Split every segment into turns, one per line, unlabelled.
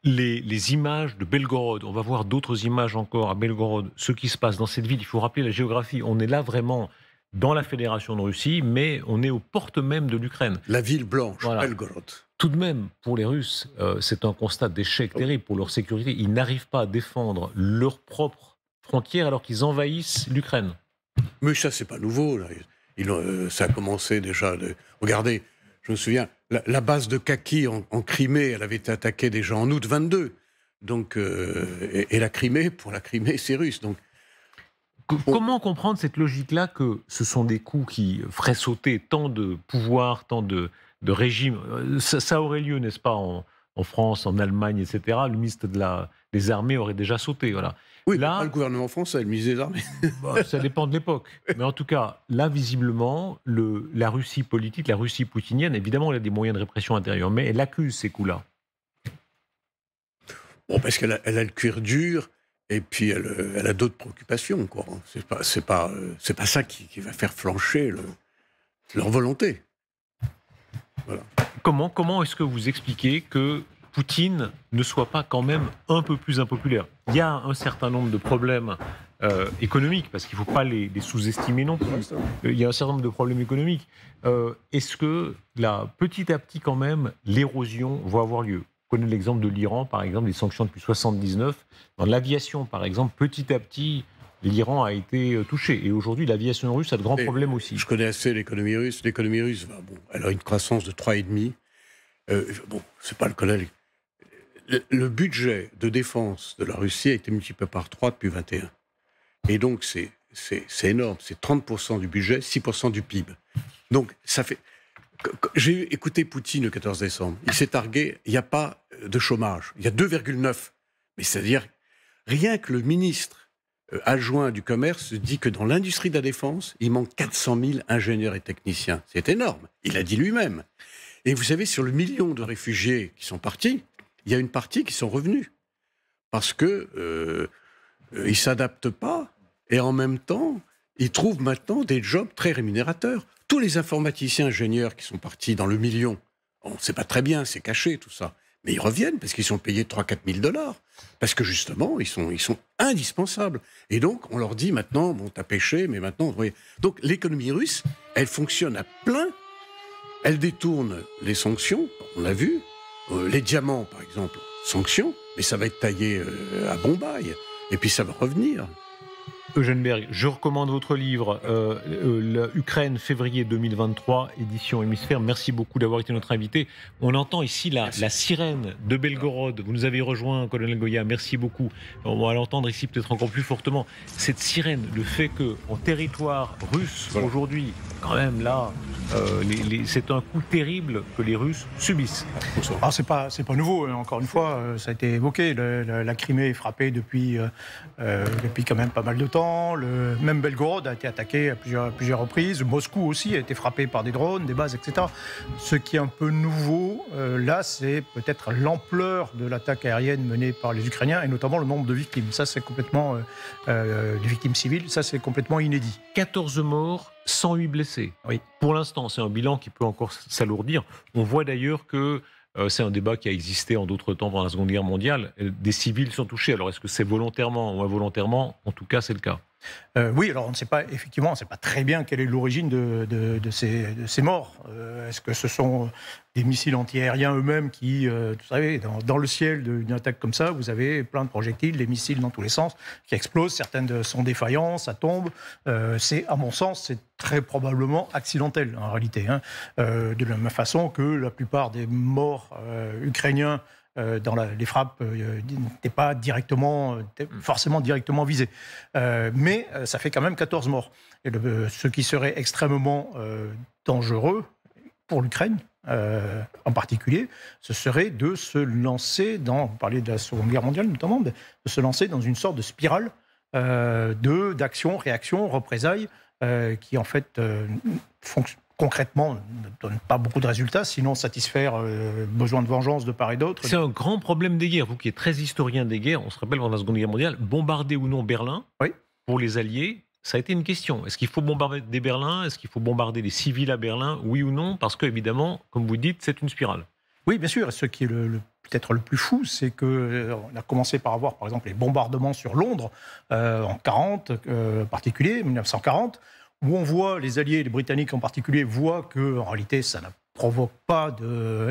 les images de Belgorod, on va voir d'autres images encore à Belgorod, ce qui se passe dans cette ville, il faut rappeler la géographie, on est là vraiment dans la Fédération de Russie, mais on est aux portes même de l'Ukraine.
La ville blanche,
Voilà.
Belgorod.
Tout de même, pour les Russes, c'est un constat d'échec terrible pour leur sécurité. Ils n'arrivent pas à défendre leurs propres frontières alors qu'ils envahissent l'Ukraine.
Mais ça, c'est pas nouveau. Là. Ça a commencé déjà. Regardez, je me souviens, la base de Kaki en Crimée, elle avait été attaquée déjà en août 22. Donc, et la Crimée, pour la Crimée, c'est russe. Donc,
Comment comprendre cette logique-là que ce sont des coups qui feraient sauter tant de pouvoirs, tant de régimes ça aurait lieu, n'est-ce pas, en France, en Allemagne, etc. Le ministre des Armées aurait déjà sauté. Voilà.
oui,
Là,
pas le gouvernement français, le ministre des Armées.
ça dépend de l'époque. Mais en tout cas, là, visiblement, la Russie politique, la Russie poutinienne, évidemment, elle a des moyens de répression intérieure, mais elle accuse ces coups-là.
Bon, parce qu'elle a le cuir dur, et puis elle a d'autres préoccupations, quoi. C'est pas ça qui va faire flancher leur volonté. Voilà.
Comment est-ce que vous expliquez que Poutine ne soit pas quand même un peu plus impopulaire? Il y a un certain nombre de problèmes économiques, parce qu'il ne faut pas les sous-estimer non plus. Il y a un certain nombre de problèmes économiques. Est-ce que là, petit à petit quand même, l'érosion va avoir lieu? On connaît l'exemple de l'Iran, par exemple, des sanctions depuis 1979. Dans l'aviation, par exemple, petit à petit, l'Iran a été touché. Et aujourd'hui, l'aviation russe a de grands problèmes aussi.
Je connais assez l'économie russe. L'économie russe, elle a une croissance de 3,5. C'est pas le collègue. Le budget de défense de la Russie a été multiplié par 3 depuis 21. Et donc, c'est énorme. C'est 30% du budget, 6% du PIB. Donc, ça fait... J'ai écouté Poutine le 14 décembre. Il s'est targué, il n'y a pas de chômage. Il y a 2,9. Mais c'est-à-dire, rien que le ministre adjoint du commerce dit que dans l'industrie de la défense, il manque 400 000 ingénieurs et techniciens. C'est énorme. Il l'a dit lui-même. Et vous savez, sur le million de réfugiés qui sont partis, il y a une partie qui sont revenus. Parce que ils s'adaptent pas. Et en même temps, ils trouvent maintenant des jobs très rémunérateurs. Tous les informaticiens ingénieurs qui sont partis dans le million, on ne sait pas très bien, c'est caché tout ça, mais ils reviennent parce qu'ils sont payés 3 000 à 4 000 $. Parce que justement, ils sont indispensables. Et donc, on leur dit maintenant, bon, t'as pêché, mais maintenant... Vous voyez. Donc, l'économie russe, elle fonctionne à plein. Elle détourne les sanctions, on l'a vu. Les diamants, par exemple, sanctions, mais ça va être taillé à Bombaï. Et puis, ça va revenir.
Eugène Berg, je recommande votre livre, Ukraine, février 2023, édition Hémisphère. Merci beaucoup d'avoir été notre invité. On entend ici la sirène de Belgorod. Vous nous avez rejoint, colonel Goya, merci beaucoup. On va l'entendre ici peut-être encore plus fortement. Cette sirène, le fait qu'en territoire russe, aujourd'hui, quand même là, c'est un coup terrible que les Russes subissent.
Ah, c'est pas nouveau, hein. Encore une fois, ça a été évoqué. La Crimée est frappée depuis quand même pas mal de temps. Même Belgorod a été attaqué à plusieurs reprises. Moscou aussi a été frappé par des drones, des bases, etc. Ce qui est un peu nouveau, là, c'est peut-être l'ampleur de l'attaque aérienne menée par les Ukrainiens et notamment le nombre de victimes. Ça, c'est complètement... de victimes civiles, ça, c'est complètement inédit.
14 morts, 108 blessés.
Oui.
Pour l'instant, c'est un bilan qui peut encore s'alourdir. On voit d'ailleurs que c'est un débat qui a existé en d'autres temps pendant la Seconde Guerre mondiale. Des civils sont touchés. Alors, est-ce que c'est volontairement ou involontairement? En tout cas, c'est le cas.
Oui, alors on ne sait pas, effectivement, on ne sait pas très bien quelle est l'origine de ces morts. Est-ce que ce sont des missiles antiaériens eux-mêmes qui, vous savez, dans le ciel d'une attaque comme ça, vous avez plein de projectiles, des missiles dans tous les sens, qui explosent, certaines sont défaillantes, ça tombe. À mon sens, c'est très probablement accidentel, en réalité. Hein. De la même façon que la plupart des morts ukrainiens dans les frappes n'étaient pas forcément directement visés. Mais ça fait quand même 14 morts. Et ce qui serait extrêmement dangereux pour l'Ukraine, en particulier, ce serait de se lancer on parlait de la Seconde Guerre mondiale notamment, de se lancer dans une sorte de spirale d'action, réaction, représailles, qui en fait concrètement, ne donne pas beaucoup de résultats, sinon satisfaire besoin de vengeance de part et d'autre.
C'est un grand problème des guerres. Vous qui êtes très historien des guerres, on se rappelle pendant la Seconde Guerre mondiale, bombarder ou non Berlin,
oui.
Pour les Alliés, ça a été une question. Est-ce qu'il faut bombarder Berlin? Est-ce qu'il faut bombarder des civils à Berlin? Oui ou non? Parce que, évidemment, comme vous dites, c'est une spirale.
Oui, bien sûr. Et ce qui est peut-être le plus fou, c'est qu'on a commencé par avoir, par exemple, les bombardements sur Londres en 40, en particulier, 1940, où on voit, les Alliés, les Britanniques en particulier, voient qu'en réalité, ça ne provoque pas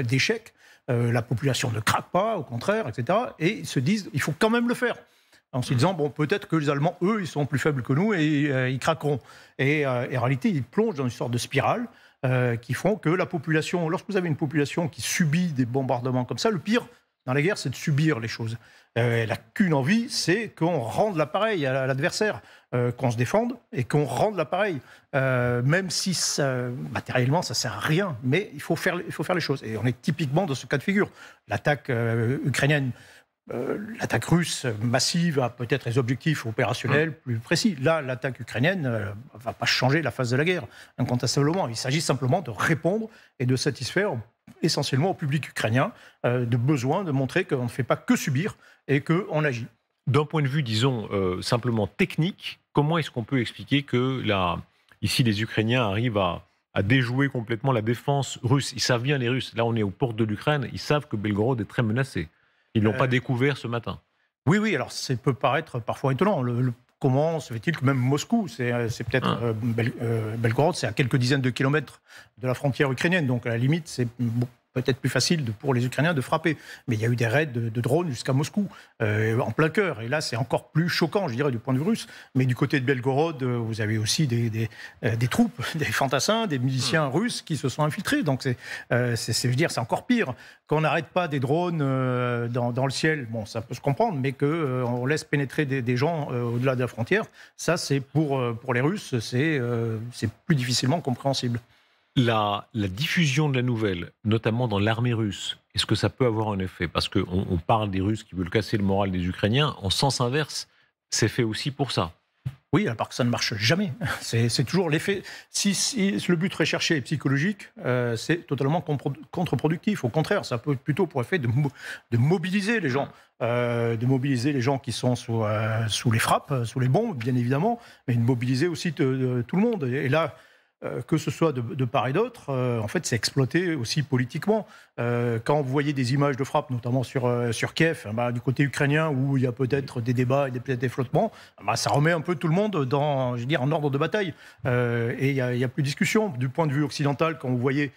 d'échec. La population ne craque pas, au contraire, etc. Et ils se disent, il faut quand même le faire. En se disant, bon, peut-être que les Allemands, eux, ils sont plus faibles que nous et ils craqueront. Et en réalité, ils plongent dans une sorte de spirale qui font que la population, lorsque vous avez une population qui subit des bombardements comme ça, le pire dans la guerre, c'est de subir les choses. Elle n'a qu'une envie, c'est qu'on rende l'appareil à l'adversaire, qu'on se défende et qu'on rende l'appareil. Même si matériellement, ça ne sert à rien, mais il faut faire les choses. Et on est typiquement dans ce cas de figure. L'attaque ukrainienne, l'attaque russe massive a peut-être des objectifs opérationnels plus précis. Là, l'attaque ukrainienne ne va pas changer la phase de la guerre, incontestablement. Il s'agit simplement de répondre et de satisfaire essentiellement au public ukrainien de besoin de montrer qu'on ne fait pas que subir et qu'on agit.
D'un point de vue, disons, simplement technique, comment est-ce qu'on peut expliquer que ici les Ukrainiens arrivent à déjouer complètement la défense russe? Ils savent bien, les Russes, là on est aux portes de l'Ukraine, ils savent que Belgorod est très menacé. Ils ne l'ont pas découvert ce matin.
Oui, alors ça peut paraître parfois étonnant. Comment se fait-il que même Moscou, c'est peut-être Belgorod, c'est à quelques dizaines de kilomètres de la frontière ukrainienne, donc à la limite, c'est peut-être plus facile pour les Ukrainiens de frapper. Mais il y a eu des raids de drones jusqu'à Moscou, en plein cœur. Et là, c'est encore plus choquant, je dirais, du point de vue russe. Mais du côté de Belgorod, vous avez aussi des troupes, des fantassins, des miliciens russes qui se sont infiltrés. Donc, je veux dire, c'est encore pire. Qu'on n'arrête pas des drones dans le ciel, bon, ça peut se comprendre, mais qu'on laisse pénétrer des gens au-delà de la frontière, ça, c'est pour les Russes, c'est plus difficilement compréhensible.
La diffusion de la nouvelle, notamment dans l'armée russe, est-ce que ça peut avoir un effet? Parce qu'on parle des Russes qui veulent casser le moral des Ukrainiens. En sens inverse, c'est fait aussi pour ça.
Oui, alors que ça ne marche jamais. C'est toujours l'effet. Si le but recherché est psychologique, c'est totalement contre-productif. Au contraire, ça peut plutôt pour effet de mobiliser les gens. De mobiliser les gens qui sont sous les frappes, sous les bombes, bien évidemment, mais de mobiliser aussi tout le monde. Et là, que ce soit de part et d'autre, en fait, c'est exploité aussi politiquement. Quand vous voyez des images de frappe, notamment sur Kiev, du côté ukrainien, où il y a peut-être des débats et peut-être des flottements, ça remet un peu tout le monde en ordre de bataille. Et il n'y a plus de discussion. Du point de vue occidental, quand vous voyez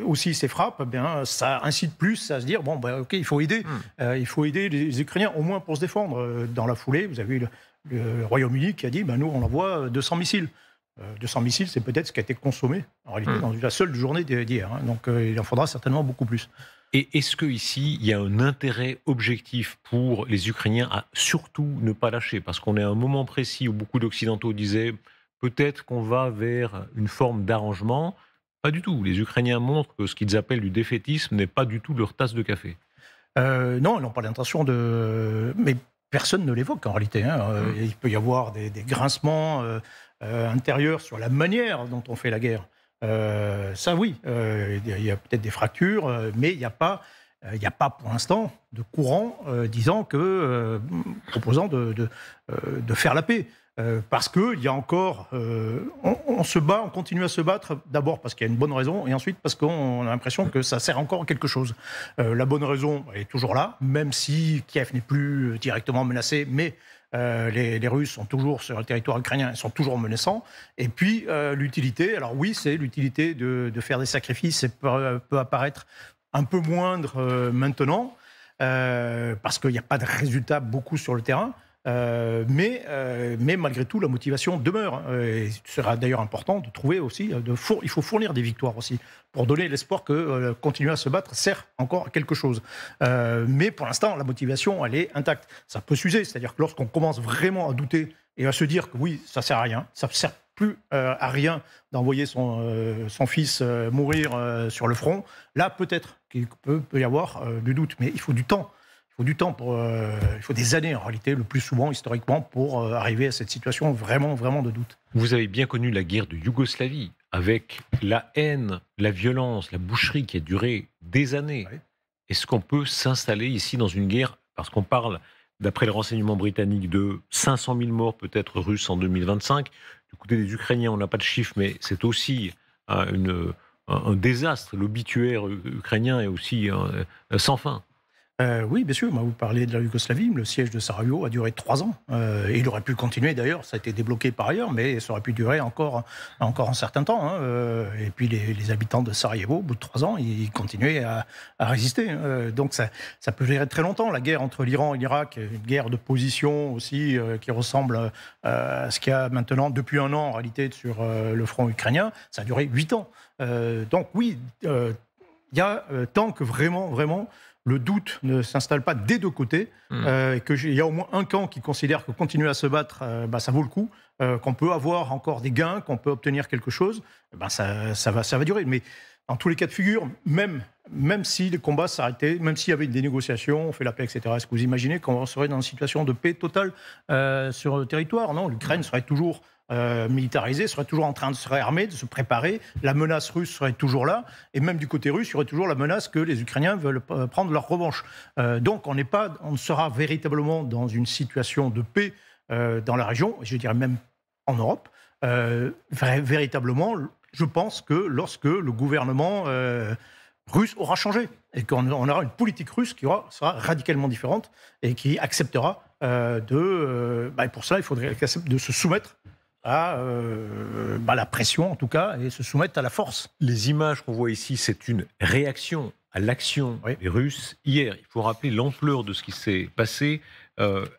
aussi ces frappes, ça incite plus à se dire, ok, il faut aider. Il faut aider les Ukrainiens, au moins pour se défendre. Dans la foulée, vous avez eu le Royaume-Uni qui a dit, nous, on envoie 200 missiles. 200 missiles, c'est peut-être ce qui a été consommé, en réalité, dans la seule journée d'hier. Donc, il en faudra certainement beaucoup plus.
Et est-ce qu'ici, il y a un intérêt objectif pour les Ukrainiens à surtout ne pas lâcher? Parce qu'on est à un moment précis où beaucoup d'Occidentaux disaient peut-être qu'on va vers une forme d'arrangement. Pas du tout. Les Ukrainiens montrent que ce qu'ils appellent du défaitisme n'est pas du tout leur tasse de café.
Non, ils n'ont pas l'intention de... Mais personne ne l'évoque, en réalité. Il peut y avoir des grincements... intérieur sur la manière dont on fait la guerre. Ça, oui, il y a peut-être des fractures, mais il n'y a pas pour l'instant de courant proposant de faire la paix. Parce qu'il y a encore... on se bat, on continue à se battre, d'abord parce qu'il y a une bonne raison, et ensuite parce qu'on a l'impression que ça sert encore à quelque chose. La bonne raison est toujours là, même si Kiev n'est plus directement menacé, mais les Russes sont toujours sur le territoire ukrainien, ils sont toujours menaçants. Et puis, l'utilité, alors oui, c'est l'utilité de faire des sacrifices, et peut apparaître un peu moindre maintenant, parce qu'il n'y a pas de résultat beaucoup sur le terrain. Mais malgré tout, la motivation demeure. Et ce sera d'ailleurs important de trouver aussi, il faut fournir des victoires aussi, pour donner l'espoir que continuer à se battre sert encore à quelque chose. Mais pour l'instant, la motivation, elle est intacte. Ça peut s'user, c'est-à-dire que lorsqu'on commence vraiment à douter et à se dire que oui, ça sert à rien, ça ne sert plus à rien d'envoyer son fils mourir sur le front, là peut-être qu'il peut y avoir du doute, mais il faut du temps. Il faut des années en réalité, le plus souvent historiquement, pour arriver à cette situation vraiment de doute.
Vous avez bien connu la guerre de Yougoslavie, avec la haine, la violence, la boucherie qui a duré des années. Oui. Est-ce qu'on peut s'installer ici dans une guerre, parce qu'on parle, d'après le renseignement britannique, de 500 000 morts peut-être russes en 2025. Du côté des Ukrainiens, on n'a pas de chiffres, mais c'est aussi un désastre. L'obituaire ukrainien est aussi sans fin.
Oui, bien sûr. Vous parlez de la Yougoslavie. Le siège de Sarajevo a duré 3 ans. Et il aurait pu continuer, d'ailleurs. Ça a été débloqué par ailleurs, mais ça aurait pu durer encore un certain temps. Et puis, les habitants de Sarajevo, au bout de 3 ans, ils continuaient à résister. Donc, ça peut durer très longtemps. La guerre entre l'Iran et l'Irak, une guerre de position aussi, qui ressemble à ce qu'il y a maintenant, depuis 1 an, en réalité, sur le front ukrainien. Ça a duré 8 ans. Donc, oui, il y a tant que vraiment le doute ne s'installe pas des deux côtés, et qu'il y a au moins un camp qui considère que continuer à se battre, ça vaut le coup, qu'on peut avoir encore des gains, qu'on peut obtenir quelque chose, ça va durer. Mais dans tous les cas de figure, même si les combats s'arrêtaient, même s'il y avait des négociations, on fait la paix, etc., est-ce que vous imaginez qu'on serait dans une situation de paix totale sur le territoire? Non, l'Ukraine serait toujours militarisée, serait toujours en train de se réarmer, de se préparer. La menace russe serait toujours là. Et même du côté russe, il y aurait toujours la menace que les Ukrainiens veulent prendre leur revanche. Donc on ne sera véritablement dans une situation de paix dans la région, je dirais même en Europe. Véritablement, je pense que lorsque le gouvernement russe aura changé et qu'on aura une politique russe qui sera radicalement différente et qui acceptera pour cela, il faudrait qu'elle accepte de se soumettre à la pression, en tout cas, et se soumettre à la force.
Les images qu'on voit ici, c'est une réaction à l'action des Russes hier. Il faut rappeler l'ampleur de ce qui s'est passé.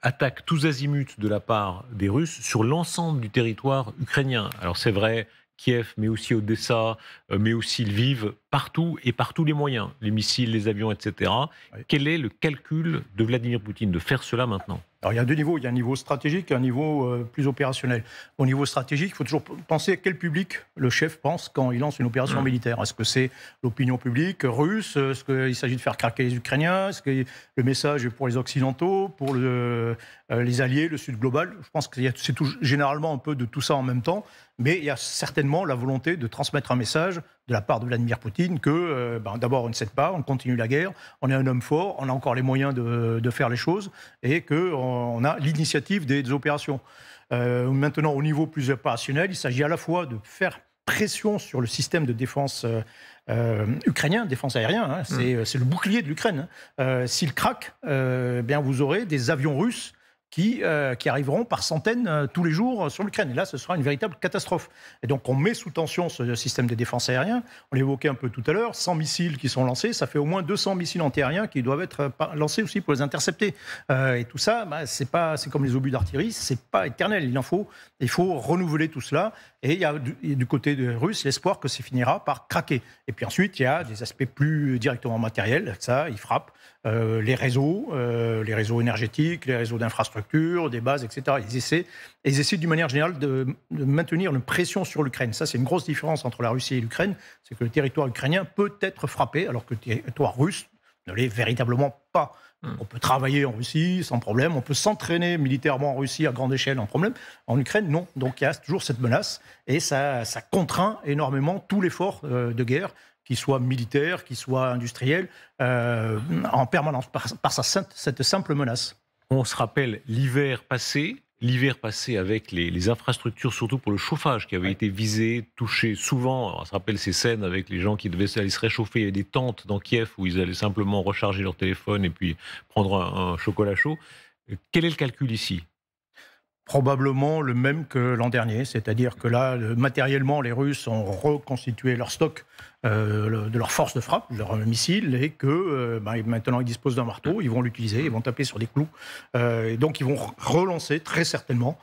Attaque tous azimuts de la part des Russes sur l'ensemble du territoire ukrainien. Alors c'est vrai, Kiev, mais aussi Odessa, mais aussi Lviv, partout et par tous les moyens, les missiles, les avions, etc. Oui. Quel est le calcul de Vladimir Poutine de faire cela maintenant?
Alors, il y a 2 niveaux. Il y a un niveau stratégique et un niveau plus opérationnel. Au niveau stratégique, il faut toujours penser à quel public le chef pense quand il lance une opération militaire. Est-ce que c'est l'opinion publique russe? Est-ce qu'il s'agit de faire craquer les Ukrainiens? Est-ce que le message est pour les Occidentaux, pour les alliés, le Sud global? Je pense que c'est généralement un peu de tout ça en même temps. Mais il y a certainement la volonté de transmettre un message de la part de Vladimir Poutine que, d'abord, on ne cède pas, on continue la guerre, on est un homme fort, on a encore les moyens de faire les choses et qu'on a l'initiative des opérations. Maintenant, au niveau plus opérationnel, il s'agit à la fois de faire pression sur le système de défense ukrainien, défense aérienne, c'est le bouclier de l'Ukraine. S'il craque, vous aurez des avions russes qui arriveront par centaines tous les jours sur l'Ukraine. Et là, ce sera une véritable catastrophe. Et donc, on met sous tension ce système de défense aérien. On l'évoquait un peu tout à l'heure, 100 missiles qui sont lancés, ça fait au moins 200 missiles antiaériens qui doivent être lancés aussi pour les intercepter. Et tout ça, c'est comme les obus d'artillerie, c'est pas éternel. Il faut renouveler tout cela. Et il y a du côté des Russes l'espoir que ça finira par craquer. Et puis ensuite, il y a des aspects plus directement matériels. Ça, ils frappent les réseaux énergétiques, les réseaux d'infrastructures, des bases, etc. Ils essaient d'une manière générale de maintenir une pression sur l'Ukraine. Ça, c'est une grosse différence entre la Russie et l'Ukraine. C'est que le territoire ukrainien peut être frappé, alors que le territoire russe ne l'est véritablement pas. On peut travailler en Russie sans problème, on peut s'entraîner militairement en Russie à grande échelle sans problème. En Ukraine, non. Donc il y a toujours cette menace et ça contraint énormément tout l'effort de guerre, qu'il soit militaire, qu'il soit industriel, en permanence, par cette simple menace.
On se rappelle l'hiver passé avec les infrastructures, surtout pour le chauffage, qui avaient été visées, touchées souvent. On se rappelle ces scènes avec les gens qui devaient aller se réchauffer. Il y avait des tentes dans Kiev où ils allaient simplement recharger leur téléphone et puis prendre un chocolat chaud. Quel est le calcul ici ?
Probablement le même que l'an dernier, c'est-à-dire que là, matériellement, les Russes ont reconstitué leur stock de leur force de frappe, de leurs missiles, et que maintenant ils disposent d'un marteau, ils vont l'utiliser, ils vont taper sur des clous, et donc ils vont relancer très certainement,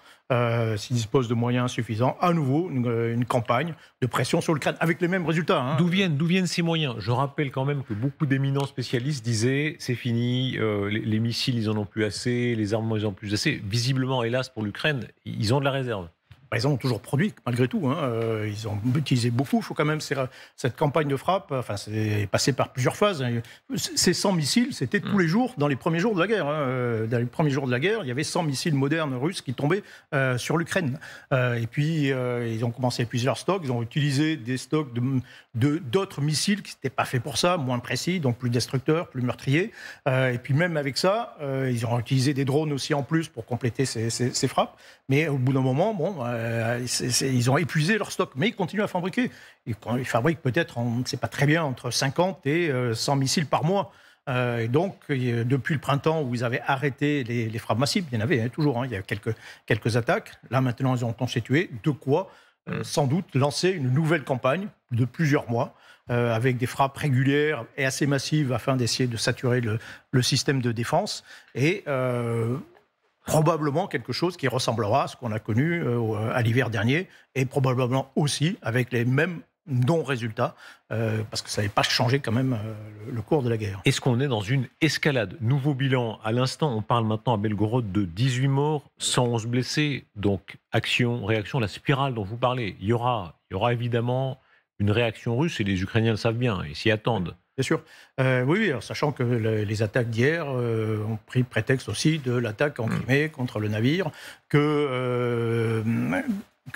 s'ils disposent de moyens suffisants, à nouveau une campagne de pression sur l'Ukraine, avec les mêmes résultats.
D'où viennent ces moyens? Je rappelle quand même que beaucoup d'éminents spécialistes disaient c'est fini, les missiles ils en ont plus assez, les armements ils en ont plus assez. Visiblement, hélas pour l'Ukraine, ils ont de la réserve.
Ils ont toujours produit, malgré tout. Ils ont utilisé beaucoup. Il faut quand même cette campagne de frappe. Enfin, c'est passé par plusieurs phases. Ces 100 missiles, c'était tous les jours, dans les premiers jours de la guerre. Dans les premiers jours de la guerre, il y avait 100 missiles modernes russes qui tombaient sur l'Ukraine. Et puis, ils ont commencé à épuiser leurs stocks. Ils ont utilisé des stocks d'autres missiles qui n'étaient pas faits pour ça, moins précis, donc plus destructeurs, plus meurtriers. Et puis, même avec ça, ils ont utilisé des drones aussi en plus pour compléter ces frappes. Mais au bout d'un moment, ils ont épuisé leur stock, mais ils continuent à fabriquer. Ils fabriquent peut-être, c'est pas très bien, entre 50 et 100 missiles par mois. Et donc, depuis le printemps où ils avaient arrêté les frappes massives, il y en avait toujours, il y a quelques attaques. Là, maintenant, ils ont constitué de quoi, sans doute, lancer une nouvelle campagne de plusieurs mois, avec des frappes régulières et assez massives afin d'essayer de saturer le système de défense. Et probablement quelque chose qui ressemblera à ce qu'on a connu à l'hiver dernier, et probablement aussi avec les mêmes non-résultats, parce que ça n'avait pas changé quand même le cours de la guerre.
Est-ce qu'on est dans une escalade? Nouveau bilan, à l'instant, on parle maintenant à Belgorod de 18 morts, 111 blessés, donc action, réaction, la spirale dont vous parlez. Il y aura évidemment une réaction russe, et les Ukrainiens le savent bien, et s'y attendent.
Bien sûr. Oui, alors, sachant que les attaques d'hier ont pris prétexte aussi de l'attaque en Crimée contre le navire, que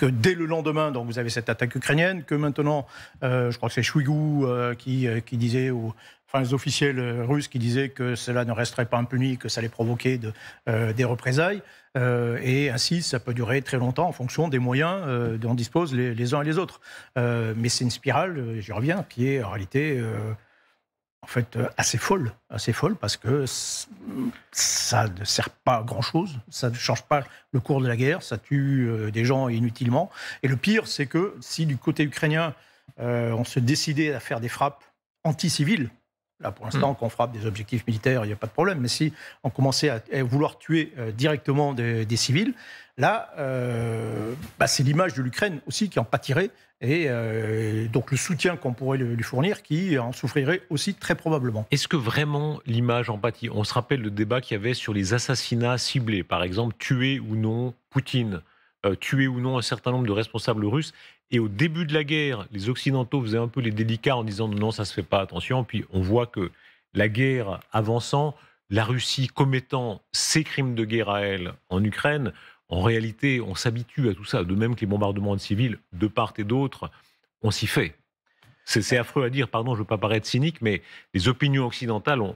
dès le lendemain, donc vous avez cette attaque ukrainienne, que maintenant, je crois que c'est Shoigu qui disait, enfin les officiels russes qui disaient que cela ne resterait pas impuni, que ça allait provoquer des représailles, et ainsi ça peut durer très longtemps en fonction des moyens dont disposent les uns et les autres. Mais c'est une spirale, j'y reviens, qui est en réalité en fait assez folle, parce que ça ne sert pas à grand-chose, ça ne change pas le cours de la guerre, ça tue des gens inutilement. Et le pire, c'est que si du côté ukrainien, on se décidait à faire des frappes anti-civiles, là pour l'instant, qu'on frappe des objectifs militaires, il n'y a pas de problème, mais si on commençait à vouloir tuer directement des civils, là, c'est l'image de l'Ukraine aussi qui en pâtirait, et donc le soutien qu'on pourrait lui fournir qui en souffrirait aussi très probablement.
Est-ce que vraiment l'image en pâtit? On se rappelle le débat qu'il y avait sur les assassinats ciblés, par exemple, tuer ou non Poutine, tuer ou non un certain nombre de responsables russes. Et au début de la guerre, les Occidentaux faisaient un peu les délicats en disant non, ça se fait pas, attention. Puis on voit que la guerre avançant, la Russie commettant ses crimes de guerre à elle en Ukraine, en réalité, on s'habitue à tout ça, de même que les bombardements de civils, de part et d'autre, on s'y fait. C'est affreux à dire, pardon, je ne veux pas paraître cynique, mais les opinions occidentales ont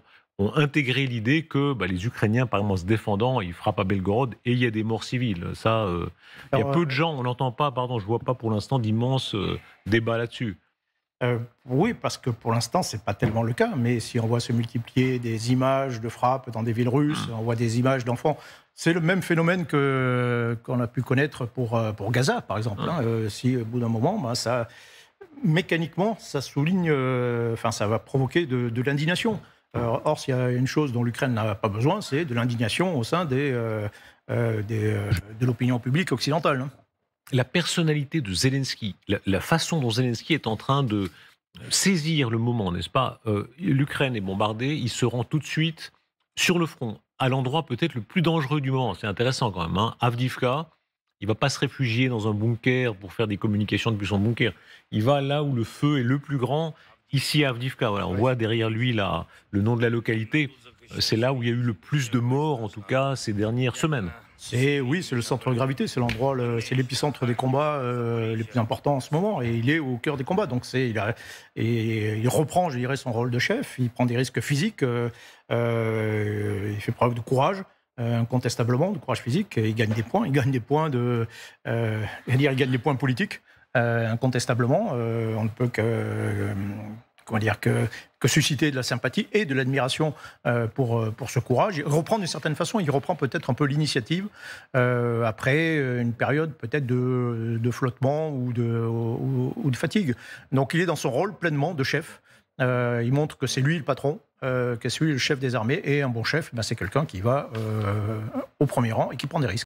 intégré l'idée que les Ukrainiens, par exemple, en se défendant, ils frappent à Belgorod et il y a des morts civiles. Ça, il y a peu de gens, on n'entend pas, pardon, je ne vois pas pour l'instant d'immenses débats là-dessus.
Oui, parce que pour l'instant, ce n'est pas tellement le cas, mais si on voit se multiplier des images de frappes dans des villes russes, on voit des images d'enfants, c'est le même phénomène qu'on a pu connaître pour Gaza, par exemple. Si au bout d'un moment, ça, mécaniquement, ça souligne, ça va provoquer de l'indignation. Or, s'il y a une chose dont l'Ukraine n'a pas besoin, c'est de l'indignation au sein de l'opinion publique occidentale.
La personnalité de Zelensky, la façon dont Zelensky est en train de saisir le moment, n'est-ce pas? L'Ukraine est bombardée, il se rend tout de suite sur le front, à l'endroit peut-être le plus dangereux du moment. C'est intéressant quand même. Avdiivka, il ne va pas se réfugier dans un bunker pour faire des communications depuis son bunker. Il va là où le feu est le plus grand, ici à Avdiivka. Voilà, on voit derrière lui le nom de la localité. C'est là où il y a eu le plus de morts, en tout cas, ces dernières semaines.
Oui, c'est le centre de gravité, c'est l'endroit, c'est l'épicentre des combats les plus importants en ce moment, et il est au cœur des combats. Donc il reprend, je dirais, son rôle de chef. Il prend des risques physiques, il fait preuve de courage, incontestablement, de courage physique. Et il gagne des points, il gagne des points politiques, incontestablement. On ne peut que susciter de la sympathie et de l'admiration pour ce courage. Il reprend d'une certaine façon, il reprend peut-être un peu l'initiative après une période peut-être de flottement ou de fatigue. Donc il est dans son rôle pleinement de chef. Il montre que c'est lui le patron, que c'est lui le chef des armées, et un bon chef, c'est quelqu'un qui va au premier rang et qui prend des risques.